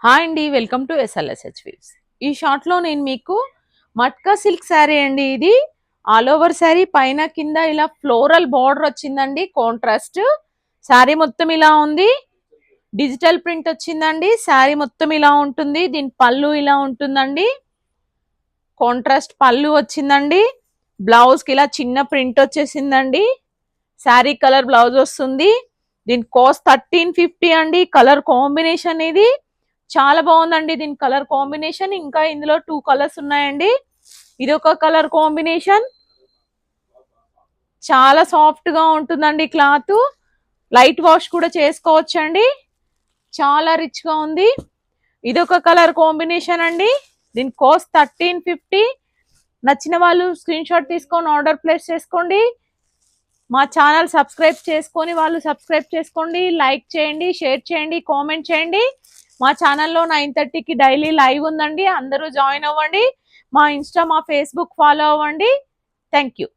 Hi అండి, welcome to SLSH weaves. ఈ short లో నేను మీకు మట్కా సిల్క్ శారీ అండి. ఇది ఆల్ ఓవర్ శారీ పైన కింద ఇలా ఫ్లోరల్ బార్డర్ వచ్చిందండి. కాంట్రాస్ట్ శారీ మొత్తం ఇలా ఉంది. డిజిటల్ ప్రింట్ వచ్చిందండి. శారీ మొత్తం ఇలా ఉంటుంది. దీని పళ్ళు ఇలా ఉంటుందండి. కాంట్రాస్ట్ పళ్ళు వచ్చిందండి. బ్లౌజ్ కి ఇలా చిన్న ప్రింట్ వచ్చేసిందండి. శారీ కలర్ బ్లౌజ్ వస్తుంది. దీని కాస్ట్ 1350 అండి. కలర్ కాంబినేషన్ ఇది చాలా బాగుందండి. దీని కలర్ కాంబినేషన్ ఇంకా ఇందులో 2 కలర్స్ ఉన్నాయండి. ఇది ఒక కలర్ కాంబినేషన్. చాలా సాఫ్ట్ గా ఉంటుందండి. క్లాత్ లైట్ వాష్ కూడా చేసుకోవచ్చండి. చాలా రిచ్ గా ఉంది. ఇది ఒక కలర్ కాంబినేషన్ అండి. దీని కాస్ట్ 1350. నచ్చిన వాళ్ళు స్క్రీన్ షాట్ తీసుకొని ఆర్డర్ ప్లేస్ చేసుకోండి. మా ఛానల్ సబ్స్క్రైబ్ చేసుకొని వాళ్ళు సబ్స్క్రైబ్ చేసుకోండి. లైక్ చేయండి, షేర్ చేయండి, కామెంట్ చేయండి. మా ఛానల్లో 9:30కి డైలీ లైవ్ ఉందండి. అందరూ జాయిన్ అవ్వండి. మా ఇన్స్టా, మా ఫేస్బుక్ ఫాలో అవ్వండి. Thank you.